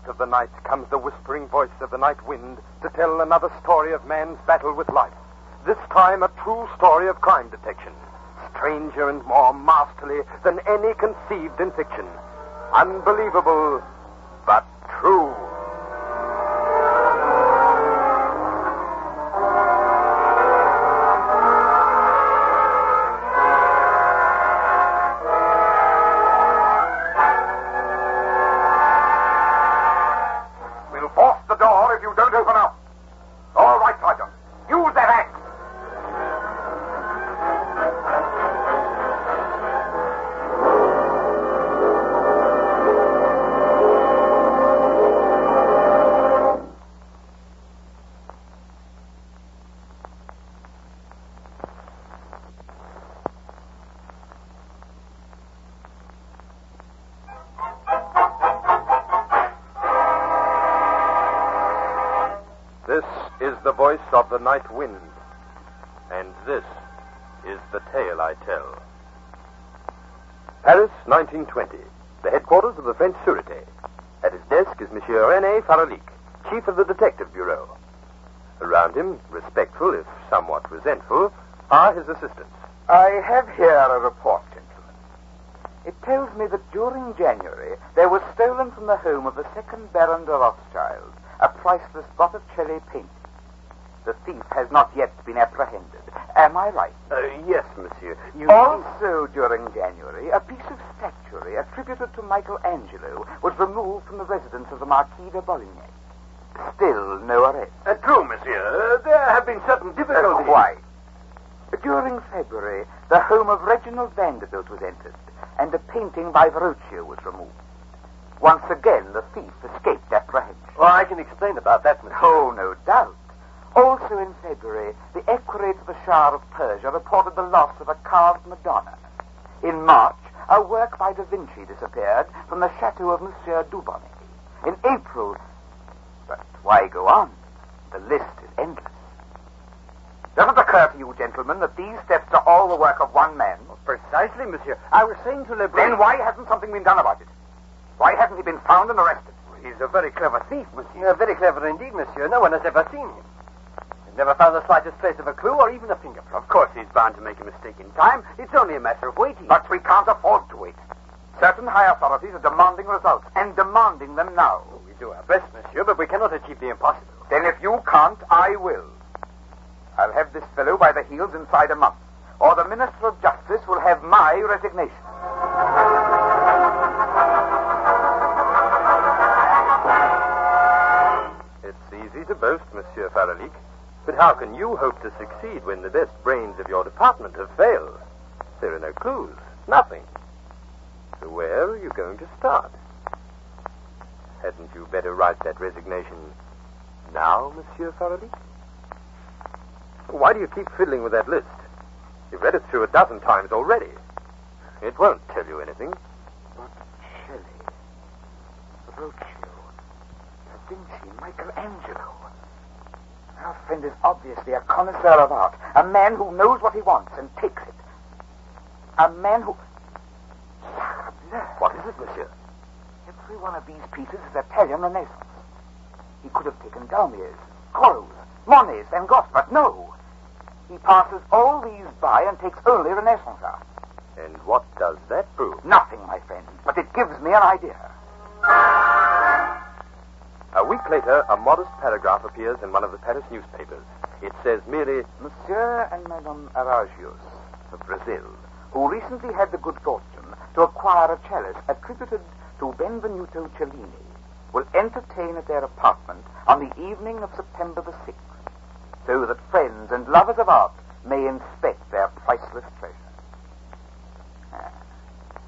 of the night comes the whispering voice of the night wind to tell another story of man's battle with life. This time a true story of crime detection. Stranger and more masterly than any conceived in fiction. Unbelievable, but true. We'll force the door if you don't open up. All right, Sergeant. Use that axe. This is the voice of the night wind, and this is the tale I tell. Paris, 1920, the headquarters of the French Sûreté. At his desk is Monsieur René Faralique, chief of the detective bureau. Around him, respectful if somewhat resentful, are his assistants. I have here a report, gentlemen. It tells me that during January there was stolen from the home of the second Baron de Rothschild a priceless Botticelli painting. The thief has not yet been apprehended. Am I right? Yes, monsieur. Also, during January, a piece of statuary attributed to Michelangelo was removed from the residence of the Marquis de Boligny. Still no arrest. True, monsieur. There have been certain difficulties. Why? During February, the home of Reginald Vanderbilt was entered, and a painting by Verrocchio was removed. Once again, the thief escaped apprehension. Well, I can explain about that, monsieur. Oh, no doubt. Also in February, the equerries of the Shah of Persia reported the loss of a carved Madonna. In March, a work by Da Vinci disappeared from the chateau of Monsieur Dubonnet. In April... But why go on? The list is endless. Does it occur to you, gentlemen, that these thefts are all the work of one man? Precisely, monsieur. I was saying to Lebrun... Then why hasn't something been done about it? Why hasn't he been found and arrested? He's a very clever thief, monsieur. Very clever indeed, monsieur. No one has ever seen him. They've never found the slightest trace of a clue or even a fingerprint. Of course, he's bound to make a mistake in time. It's only a matter of waiting. But we can't afford to wait. Certain high authorities are demanding results, and demanding them now. Oh, we do our best, monsieur, but we cannot achieve the impossible. Then if you can't, I will. I'll have this fellow by the heels inside a month, or the Minister of Justice will have my resignation. It's easy to boast, Monsieur Faralique, but how can you hope to succeed when the best brains of your department have failed? There are no clues, nothing. So where are you going to start? Hadn't you better write that resignation now, Monsieur Faralique? Why do you keep fiddling with that list? You've read it through a dozen times already. It won't tell you anything. Botticelli, Verrocchio, Da Vinci, Michelangelo. Our friend is obviously a connoisseur of art, a man who knows what he wants and takes it. A man who... What is it, monsieur? Every one of these pieces is Italian Renaissance. He could have taken Daumiers, Corot, Monets, Van Gogh, but no. He passes all these by and takes only Renaissance art. And what does that prove? Nothing, my friend, but it gives me an idea. A week later, a modest paragraph appears in one of the Paris newspapers. It says merely, Monsieur and Madame Aragios of Brazil, who recently had the good fortune to acquire a chalice attributed to Benvenuto Cellini, will entertain at their apartment on the evening of September the 6th, so that friends and lovers of art may inspect their priceless treasure.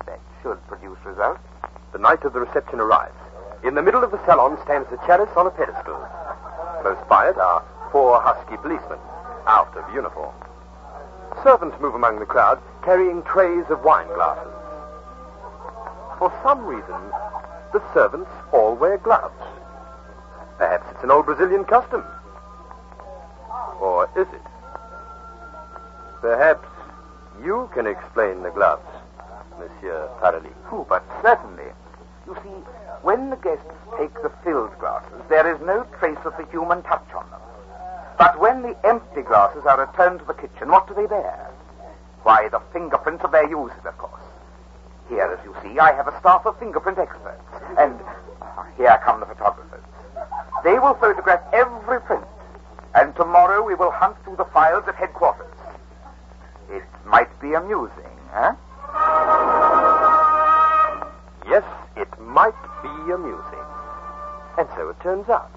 That should produce results. The night of the reception arrives. In the middle of the salon stands the chalice on a pedestal. Close by it are 4 husky policemen, out of uniform. Servants move among the crowd, carrying trays of wine glasses. For some reason, the servants all wear gloves. Perhaps it's an old Brazilian custom. Or is it? Perhaps you can explain the gloves, Monsieur Faralique. Oh, but certainly. You see, when the guests take the filled glasses, there is no trace of the human touch on them. But when the empty glasses are returned to the kitchen, what do they bear? Why, the fingerprints of their users, of course. Here, as you see, I have a staff of fingerprint experts. And here come the photographers. They will photograph every print. And tomorrow we will hunt through the files at headquarters. It might be amusing, huh? Yes, it might be amusing. And so it turns out.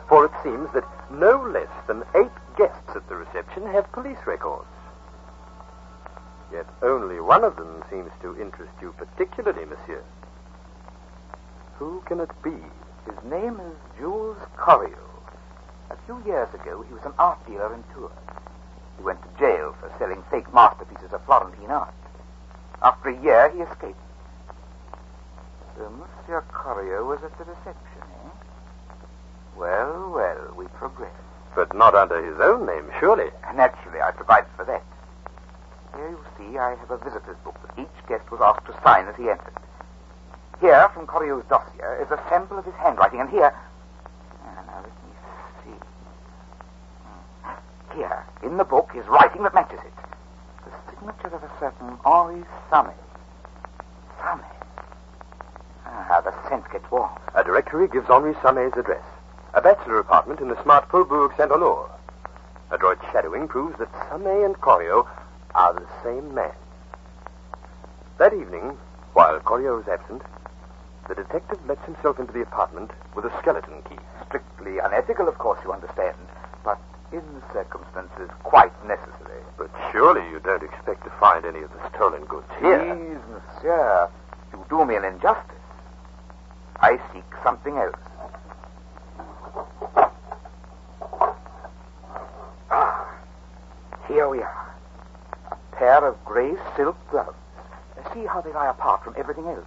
For it seems that no less than 8 guests at the reception have police records. Yet only one of them seems to interest you particularly, monsieur. Who can it be? His name is Jules Corry. A few years ago, he was an art dealer in Tours. He went to jail for selling fake masterpieces of Florentine art. After a year, he escaped. So Monsieur Corry was at the reception, eh? Well, well, we progress. But not under his own name, surely. Naturally, I provided for that. Here you see I have a visitor's book that each guest was asked to sign as he entered. Here, from Corrio's dossier, is a sample of his handwriting, and here... Now, let me see. Here, in the book, is writing that matches it. The signature of a certain Henri Samé. Samé. Ah, the scent gets warm. A directory gives Henri Samé's address. A bachelor apartment in the smart Faubourg Saint-Honor. Adroit shadowing proves that Samé and Corrio are the same man. That evening, while Corrio is absent, the detective lets himself into the apartment with a skeleton key. Strictly unethical, of course, you understand, but in the circumstances, quite necessary. But surely you don't expect to find any of the stolen goods here. Please, monsieur, you do me an injustice. I seek something else. Here we are. A pair of gray silk gloves. See how they lie apart from everything else.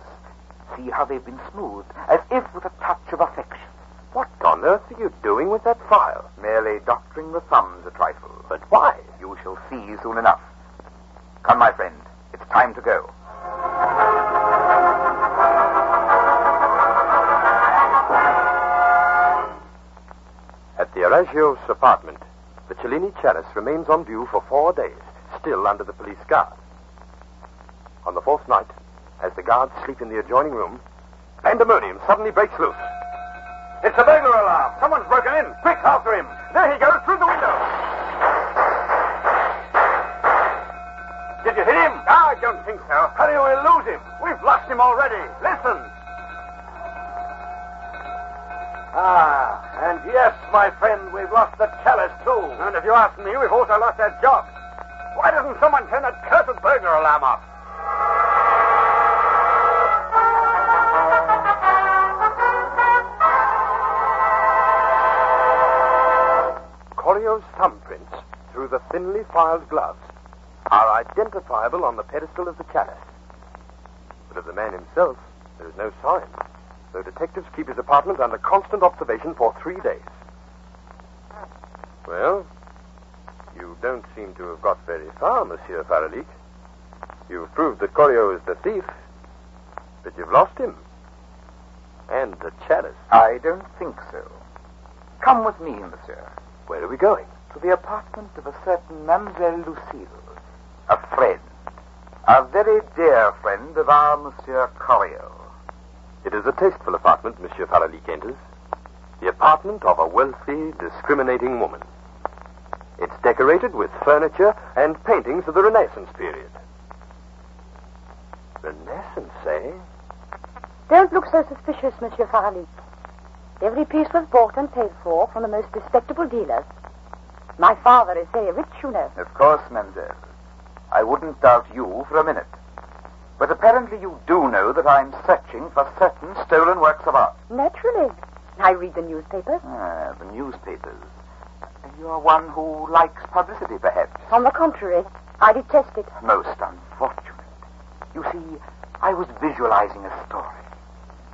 See how they've been smoothed, as if with a touch of affection. What on earth are you doing with that file? Merely doctoring the thumbs a trifle. But why? You shall see soon enough. Come, my friend. It's time to go. At the Aragios apartment, the Cellini chalice remains on view for 4 days, still under the police guard. On the 4th night, as the guards sleep in the adjoining room, pandemonium suddenly breaks loose. It's a burglar alarm. Someone's broken in. Quick, after him. There he goes, through the window. Did you hit him? I don't think so. Hurry, we'll lose him. We've lost him already. Listen. And yes, my friend, we've lost the chalice, too. And if you ask me, we've also lost that job. Why doesn't someone turn that cursed burglar alarm off? Corrio's thumbprints, through the thinly filed gloves, are identifiable on the pedestal of the chalice. But of the man himself, there is no sign, though detectives keep his apartment under constant observation for 3 days. Well, you don't seem to have got very far, Monsieur Faralik. You've proved that Corrio is the thief, but you've lost him. And the chalice. I don't think so. Come with me, monsieur. Where are we going? To the apartment of a certain Mademoiselle Lucille, a friend, a very dear friend of our Monsieur Corrio. It is a tasteful apartment Monsieur Faralik enters. The apartment of a wealthy, discriminating woman. It's decorated with furniture and paintings of the Renaissance period. Renaissance, eh? Don't look so suspicious, Monsieur Faralik. Every piece was bought and paid for from the most respectable dealers. My father is very rich, you know. Of course, mademoiselle. I wouldn't doubt you for a minute. But apparently you do know that I'm searching for certain stolen works of art. Naturally. I read the newspapers. Ah, the newspapers. You're one who likes publicity, perhaps. On the contrary, I detest it. Most unfortunate. You see, I was visualizing a story.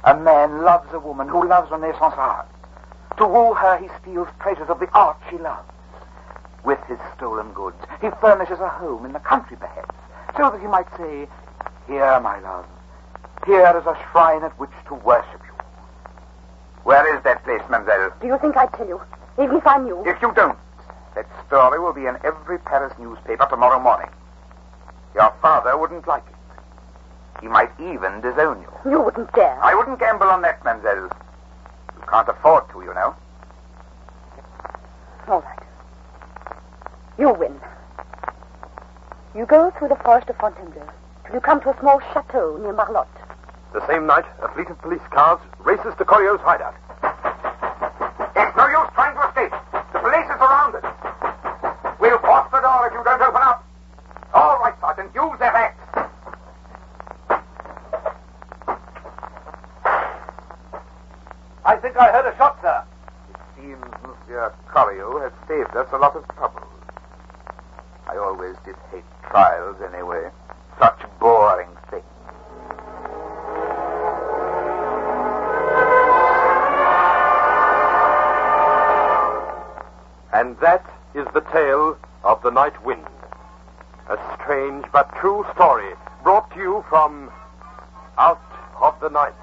A man loves a woman who loves Renaissance art. To woo her, he steals treasures of the art she loves. With his stolen goods, he furnishes a home in the country, perhaps, so that he might say, "Here, my love, Here is a shrine at which to worship you. Where is that place, mademoiselle? Do you think I'd tell you, even if I knew? If you don't, that story will be in every Paris newspaper tomorrow morning. Your father wouldn't like it. He might even disown you. You wouldn't dare. I wouldn't gamble on that, mademoiselle. You can't afford to, you know. All right. You win. You go through the forest of Fontainebleau till you come to a small chateau near Marlotte. The same night, a fleet of police cars races to Corio's hideout. It's no use trying to escape. The police is surrounded. We'll force the door if you don't open up. All right, Sergeant, use that axe. I think I heard a shot, sir. It seems Monsieur Corio has saved us a lot of trouble. I always did hate trials anyway. Such boring things. And that is the tale of the Night Wind. A strange but true story brought to you from Out of the Night.